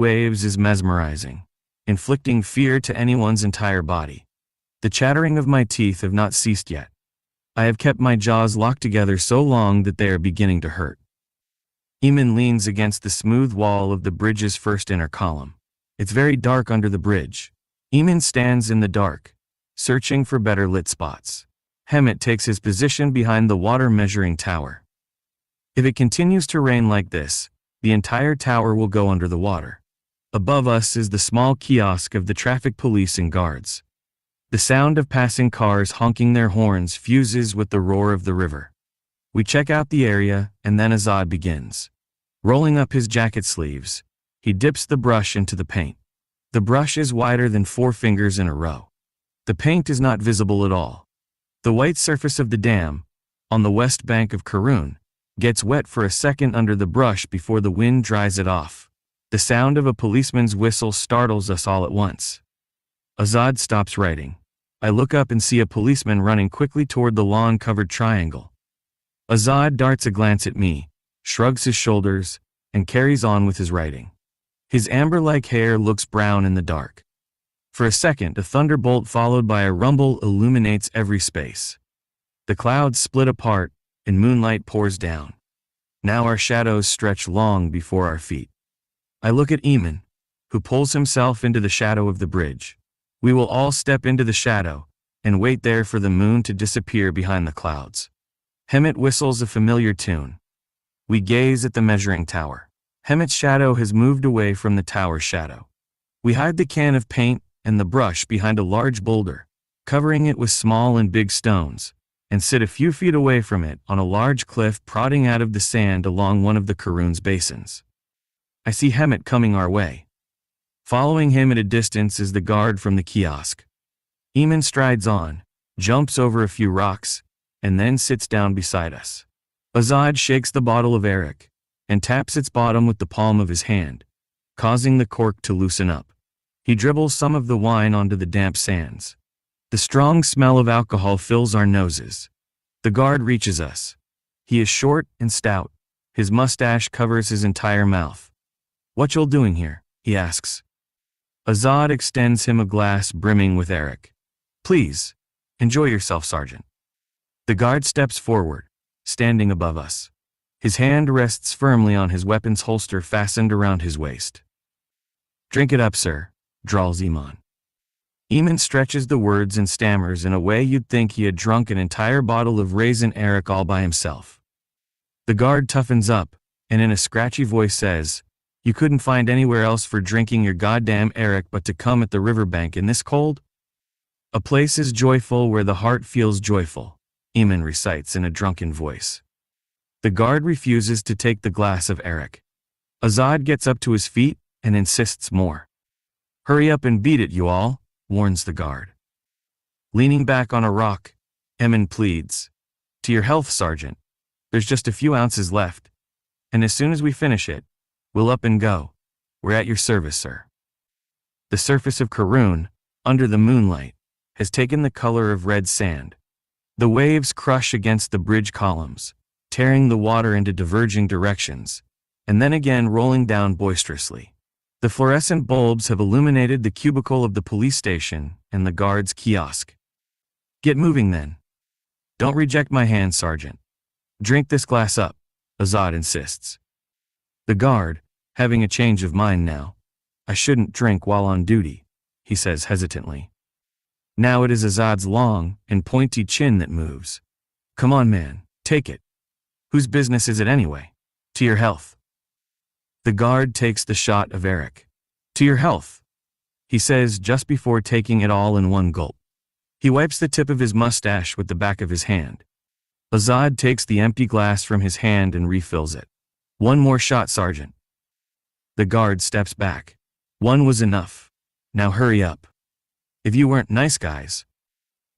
Waves is mesmerizing, inflicting fear to anyone's entire body. The chattering of my teeth have not ceased yet. I have kept my jaws locked together so long that they are beginning to hurt. Eamon leans against the smooth wall of the bridge's first inner column. It's very dark under the bridge. Eamon stands in the dark, searching for better lit spots. Ahmad takes his position behind the water measuring tower. If it continues to rain like this, the entire tower will go under the water. Above us is the small kiosk of the traffic police and guards. The sound of passing cars honking their horns fuses with the roar of the river. We check out the area, and then Ahvaz begins. Rolling up his jacket sleeves, he dips the brush into the paint. The brush is wider than 4 fingers in a row. The paint is not visible at all. The white surface of the dam, on the west bank of Karun, gets wet for a second under the brush before the wind dries it off. The sound of a policeman's whistle startles us all at once. Ahvaz stops writing. I look up and see a policeman running quickly toward the lawn-covered triangle. Ahvaz darts a glance at me, shrugs his shoulders, and carries on with his writing. His amber-like hair looks brown in the dark. For a second, a thunderbolt followed by a rumble illuminates every space. The clouds split apart, and moonlight pours down. Now our shadows stretch long before our feet. I look at Eamon, who pulls himself into the shadow of the bridge. We will all step into the shadow, and wait there for the moon to disappear behind the clouds. Ahmad whistles a familiar tune. We gaze at the measuring tower. Ahmad's shadow has moved away from the tower's shadow. We hide the can of paint and the brush behind a large boulder, covering it with small and big stones, and sit a few feet away from it on a large cliff prodding out of the sand along one of the Karun's basins. I see Ahmad coming our way. Following him at a distance is the guard from the kiosk. Eamon strides on, jumps over a few rocks, and then sits down beside us. Ahvaz shakes the bottle of arak, and taps its bottom with the palm of his hand, causing the cork to loosen up. He dribbles some of the wine onto the damp sands. The strong smell of alcohol fills our noses. The guard reaches us. He is short and stout. His mustache covers his entire mouth. "What y'all doing here?" he asks. Ahvaz extends him a glass brimming with arak. "Please, enjoy yourself, Sergeant." The guard steps forward, standing above us. His hand rests firmly on his weapon's holster fastened around his waist. "Drink it up, sir," drawls Eamon. Eamon stretches the words and stammers in a way you'd think he had drunk an entire bottle of raisin arak all by himself. The guard toughens up, and in a scratchy voice says, "You couldn't find anywhere else for drinking your goddamn arak but to come at the riverbank in this cold?" "A place is joyful where the heart feels joyful," Eamon recites in a drunken voice. The guard refuses to take the glass of arak. Ahvaz gets up to his feet and insists more. "Hurry up and beat it, you all," warns the guard. Leaning back on a rock, Eamon pleads, "To your health, Sergeant. There's just a few ounces left, and as soon as we finish it, we'll up and go. We're at your service, sir." The surface of Karun, under the moonlight, has taken the color of red sand. The waves crush against the bridge columns, tearing the water into diverging directions, and then again rolling down boisterously. The fluorescent bulbs have illuminated the cubicle of the police station and the guard's kiosk. "Get moving then. Don't reject my hand, Sergeant. Drink this glass up," Ahvaz insists. The guard, having a change of mind now. "I shouldn't drink while on duty," he says hesitantly. Now it is Ahvaz's long and pointy chin that moves. "Come on, man, take it. Whose business is it anyway? To your health." The guard takes the shot of arak. "To your health," he says just before taking it all in one gulp. He wipes the tip of his mustache with the back of his hand. Ahvaz takes the empty glass from his hand and refills it. "One more shot, Sergeant." The guard steps back. "One was enough. Now hurry up. If you weren't nice guys."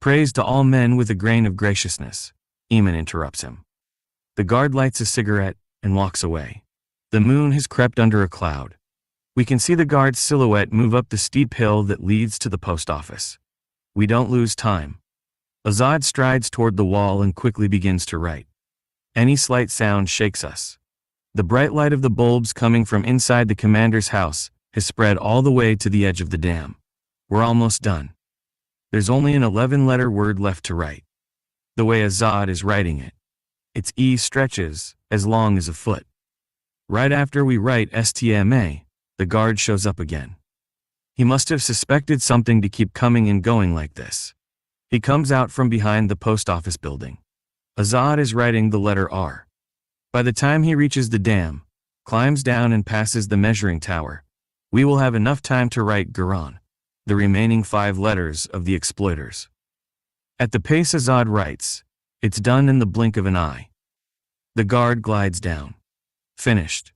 "Praise to all men with a grain of graciousness," Eamon interrupts him. The guard lights a cigarette and walks away. The moon has crept under a cloud. We can see the guard's silhouette move up the steep hill that leads to the post office. We don't lose time. Ahvaz strides toward the wall and quickly begins to write. Any slight sound shakes us. The bright light of the bulbs coming from inside the commander's house has spread all the way to the edge of the dam. We're almost done. There's only an 11-letter word left to write. The way Azad is writing it, its E stretches as long as a foot. Right after we write STMA, the guard shows up again. He must have suspected something to keep coming and going like this. He comes out from behind the post office building. Azad is writing the letter R. By the time he reaches the dam, climbs down and passes the measuring tower, we will have enough time to write Garan, the remaining 5 letters of the exploiters. At the pace Azad writes, it's done in the blink of an eye. The guard glides down. Finished.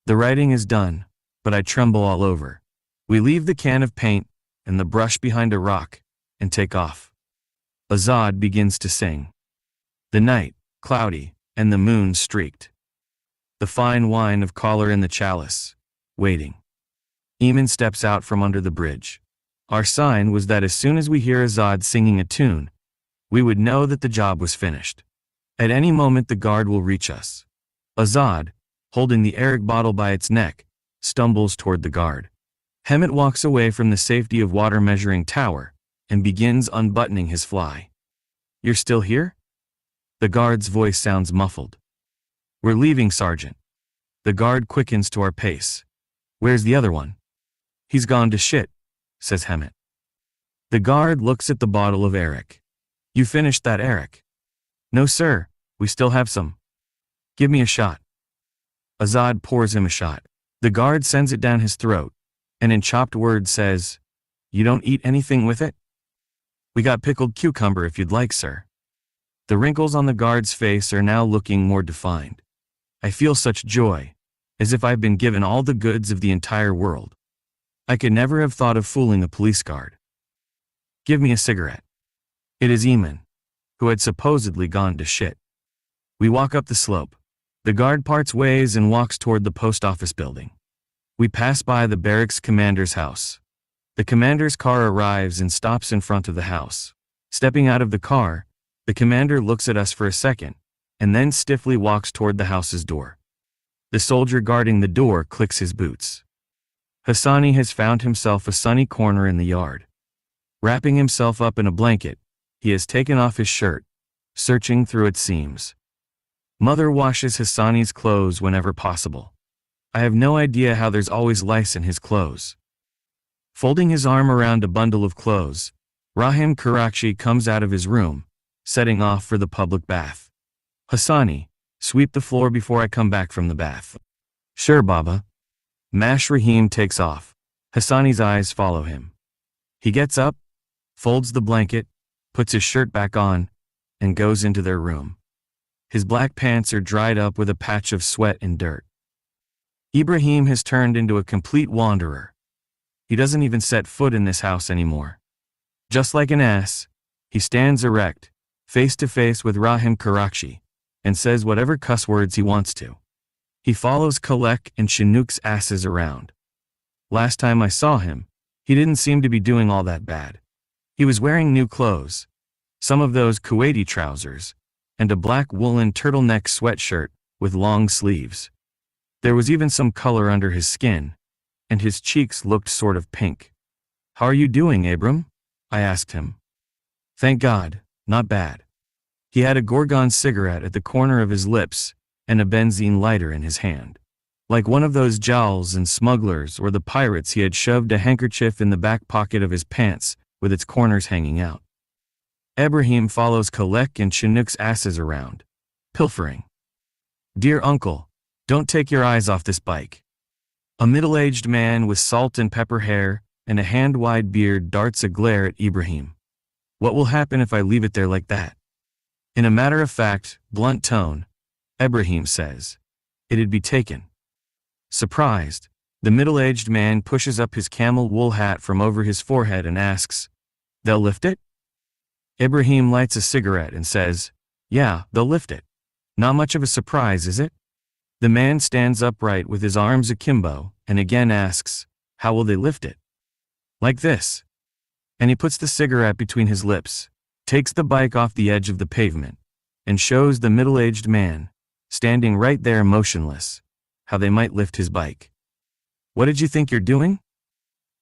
The writing is done, but I tremble all over. We leave the can of paint and the brush behind a rock and take off. Azad begins to sing. The night, cloudy, and the moon streaked. The fine wine of collar in the chalice, waiting. Eamon steps out from under the bridge. Our sign was that as soon as we hear Azad singing a tune, we would know that the job was finished. At any moment the guard will reach us. Azad, holding the Arak bottle by its neck, stumbles toward the guard. Hemet walks away from the safety of water measuring tower and begins unbuttoning his fly. You're still here? The guard's voice sounds muffled. We're leaving, Sergeant. The guard quickens to our pace. Where's the other one? He's gone to shit, says Hemet. The guard looks at the bottle of Arak. You finished that Arak? No, sir, we still have some. Give me a shot. Azad pours him a shot. The guard sends it down his throat, and in chopped words says, You don't eat anything with it? We got pickled cucumber if you'd like, sir. The wrinkles on the guard's face are now looking more defined. I feel such joy, as if I've been given all the goods of the entire world. I could never have thought of fooling a police guard. Give me a cigarette. It is Eamon, who had supposedly gone to shit. We walk up the slope. The guard parts ways and walks toward the post office building. We pass by the barracks commander's house. The commander's car arrives and stops in front of the house. Stepping out of the car, the commander looks at us for a second, and then stiffly walks toward the house's door. The soldier guarding the door clicks his boots. Hassani has found himself a sunny corner in the yard. Wrapping himself up in a blanket, he has taken off his shirt, searching through its seams. Mother washes Hassani's clothes whenever possible. I have no idea how there's always lice in his clothes. Folding his arm around a bundle of clothes, Rahim Karachi comes out of his room, setting off for the public bath. Hassani, sweep the floor before I come back from the bath. Sure, Baba. Mash Rahim takes off. Hassani's eyes follow him. He gets up, folds the blanket, puts his shirt back on, and goes into their room. His black pants are dried up with a patch of sweat and dirt. Ibrahim has turned into a complete wanderer. He doesn't even set foot in this house anymore. Just like an ass, he stands erect, face to face with Rahim Karachi, and says whatever cuss words he wants to. He follows Khaled and Chinook's asses around. Last time I saw him, he didn't seem to be doing all that bad. He was wearing new clothes, some of those Kuwaiti trousers, and a black woolen turtleneck sweatshirt with long sleeves. There was even some color under his skin, and his cheeks looked sort of pink. How are you doing, Abram? I asked him. Thank God, not bad. He had a Gorgon cigarette at the corner of his lips and a benzene lighter in his hand. Like one of those jowls and smugglers or the pirates, he had shoved a handkerchief in the back pocket of his pants with its corners hanging out. Ibrahim follows Khaled and Chinook's asses around, pilfering. Dear uncle, don't take your eyes off this bike. A middle-aged man with salt and pepper hair and a hand-wide beard darts a glare at Ibrahim. What will happen if I leave it there like that? In a matter-of-fact, blunt tone, Ibrahim says, it'd be taken. Surprised, the middle-aged man pushes up his camel wool hat from over his forehead and asks, They'll lift it? Ibrahim lights a cigarette and says, Yeah, they'll lift it. Not much of a surprise, is it? The man stands upright with his arms akimbo and again asks, How will they lift it? Like this. And he puts the cigarette between his lips, takes the bike off the edge of the pavement, and shows the middle-aged man, standing right there motionless, how they might lift his bike. What did you think you're doing?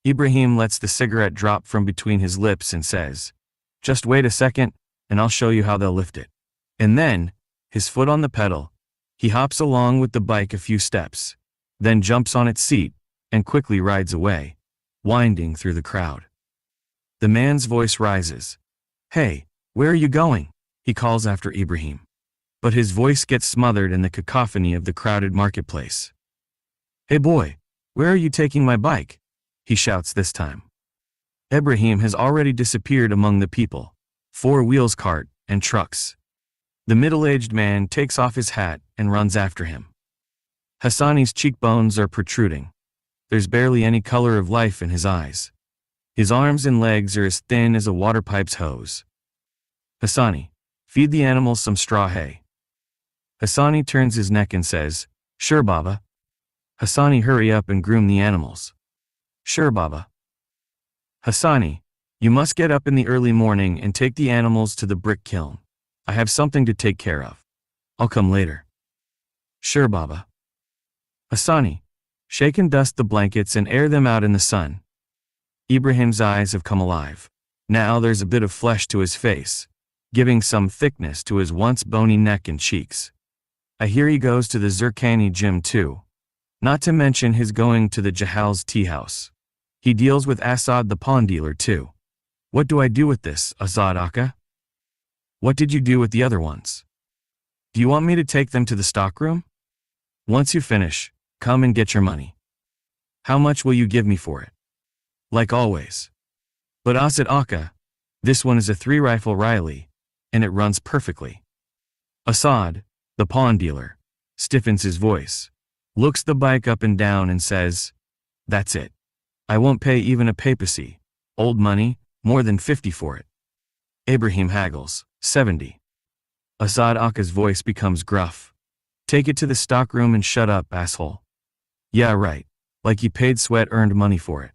Ibrahim lets the cigarette drop from between his lips and says, just wait a second, and I'll show you how they'll lift it. And then, his foot on the pedal, he hops along with the bike a few steps, then jumps on its seat, and quickly rides away, winding through the crowd. The man's voice rises. Hey, where are you going? He calls after Ibrahim. But his voice gets smothered in the cacophony of the crowded marketplace. Hey boy, where are you taking my bike? He shouts this time. Ibrahim has already disappeared among the people, 4 wheels cart, and trucks. The middle-aged man takes off his hat and runs after him. Hassani's cheekbones are protruding. There's barely any color of life in his eyes. His arms and legs are as thin as a water pipe's hose. Hassani, feed the animals some straw hay. Hassani turns his neck and says, Sure, Baba. Hassani, hurry up and groom the animals. Sure, Baba. Hassani, you must get up in the early morning and take the animals to the brick kiln. I have something to take care of. I'll come later. Sure, Baba. Hassani, shake and dust the blankets and air them out in the sun. Ibrahim's eyes have come alive. Now there's a bit of flesh to his face, giving some thickness to his once bony neck and cheeks. I hear he goes to the Zircani gym too. Not to mention his going to the Jahal's tea house. He deals with Assad the pawn dealer too. What do I do with this, Azad Aka? What did you do with the other ones? Do you want me to take them to the stockroom? Once you finish, come and get your money. How much will you give me for it? Like always. But Asad Aka, this one is a 3-rifle Riley, and it runs perfectly. Assad, the pawn dealer, stiffens his voice, looks the bike up and down and says, That's it. I won't pay even a papacy, old money, more than 50 for it. Ibrahim haggles, 70. Asad Aka's voice becomes gruff. Take it to the stockroom and shut up, asshole. Yeah, right. Like you paid sweat-earned money for it.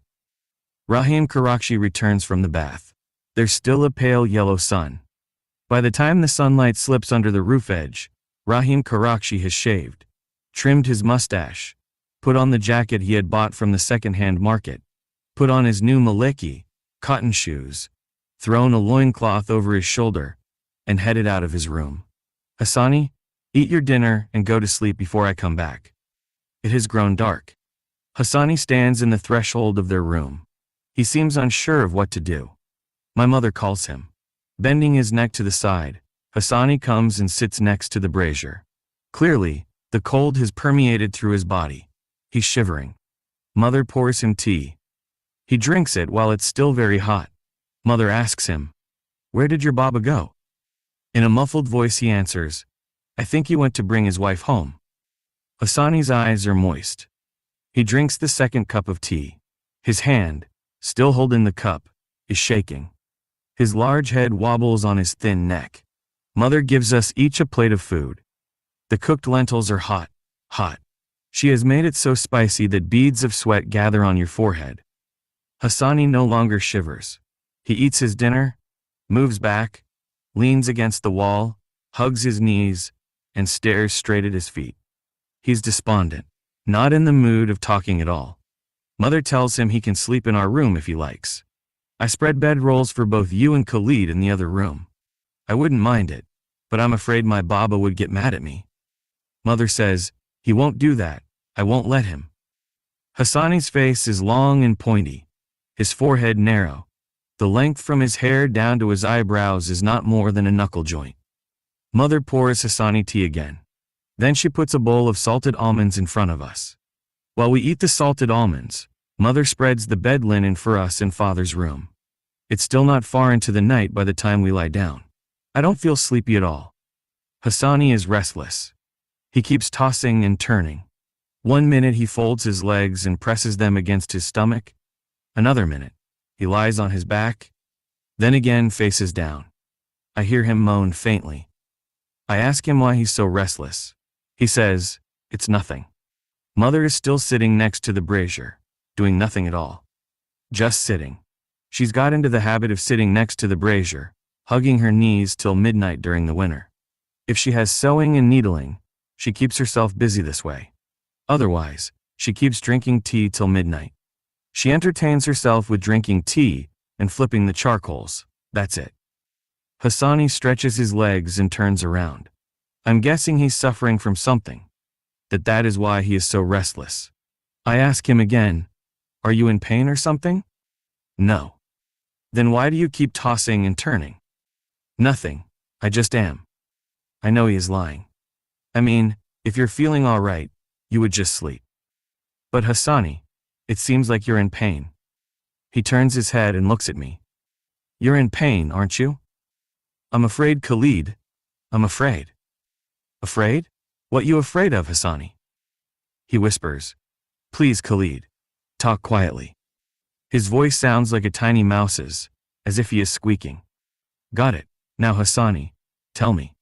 Rahim Karakshi returns from the bath. There's still a pale yellow sun. By the time the sunlight slips under the roof edge, Rahim Karakshi has shaved, trimmed his mustache, put on the jacket he had bought from the second-hand market, put on his new Maliki, cotton shoes, thrown a loincloth over his shoulder, and headed out of his room. Hassani, eat your dinner and go to sleep before I come back. It has grown dark. Hassani stands in the threshold of their room. He seems unsure of what to do. My mother calls him. Bending his neck to the side, Hassani comes and sits next to the brazier. Clearly, the cold has permeated through his body. He's shivering. Mother pours him tea. He drinks it while it's still very hot. Mother asks him, Where did your Baba go? In a muffled voice he answers, I think he went to bring his wife home. Hassani's eyes are moist. He drinks the second cup of tea. His hand, still holding the cup, is shaking. His large head wobbles on his thin neck. Mother gives us each a plate of food. The cooked lentils are hot, hot. She has made it so spicy that beads of sweat gather on your forehead. Hassani no longer shivers. He eats his dinner, moves back, leans against the wall, hugs his knees, and stares straight at his feet. He's despondent, not in the mood of talking at all. Mother tells him he can sleep in our room if he likes. I spread bedrolls for both you and Khaled in the other room. I wouldn't mind it, but I'm afraid my Baba would get mad at me. Mother says, he won't do that, I won't let him. Hassani's face is long and pointy, his forehead narrow. The length from his hair down to his eyebrows is not more than a knuckle joint. Mother pours Hassani tea again. Then she puts a bowl of salted almonds in front of us. While we eat the salted almonds, Mother spreads the bed linen for us in Father's room. It's still not far into the night by the time we lie down. I don't feel sleepy at all. Hassani is restless. He keeps tossing and turning. 1 minute he folds his legs and presses them against his stomach. Another minute, he lies on his back, then again faces down. I hear him moan faintly. I ask him why he's so restless. He says, it's nothing. Mother is still sitting next to the brazier, doing nothing at all. Just sitting. She's got into the habit of sitting next to the brazier, hugging her knees till midnight during the winter. If she has sewing and needling, she keeps herself busy this way. Otherwise, She keeps drinking tea till midnight. She entertains herself with drinking tea and flipping the charcoals. That's it. Hassani stretches his legs and turns around. I'm guessing he's suffering from something. That is why he is so restless. I ask him again, are you in pain or something? No. Then why do you keep tossing and turning? Nothing. I just am. I know he is lying. I mean, if you're feeling all right, you would just sleep. But Hassani, it seems like you're in pain. He turns his head and looks at me. You're in pain, aren't you? I'm afraid, Khaled. I'm afraid. Afraid? What you afraid of, Hassani? He whispers. Please, Khaled. Talk quietly. His voice sounds like a tiny mouse's, as if he is squeaking. Got it. Now Hassani, tell me.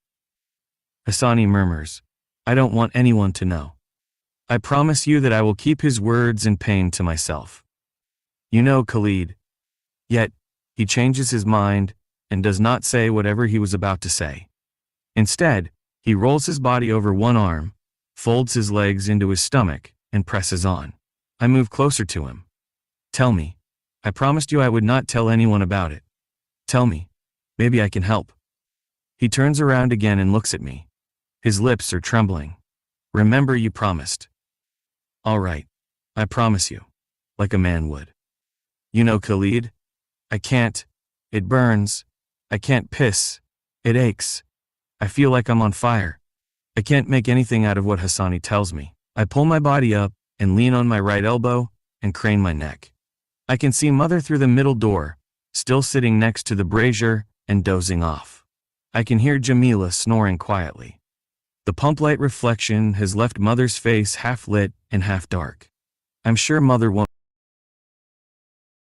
Hassani murmurs. I don't want anyone to know. I promise you that I will keep his words and pain to myself. You know, Khaled. Yet, he changes his mind and does not say whatever he was about to say. Instead, he rolls his body over one arm, folds his legs into his stomach, and presses on. I move closer to him. Tell me. I promised you I would not tell anyone about it. Tell me. Maybe I can help. He turns around again and looks at me. His lips are trembling. Remember, you promised. All right. I promise you. Like a man would. You know, Khaled? I can't. It burns. I can't piss. It aches. I feel like I'm on fire. I can't make anything out of what Hassani tells me. I pull my body up and lean on my right elbow and crane my neck. I can see Mother through the middle door, still sitting next to the brazier and dozing off. I can hear Jamila snoring quietly. The pump light reflection has left Mother's face half lit and half dark. I'm sure Mother won't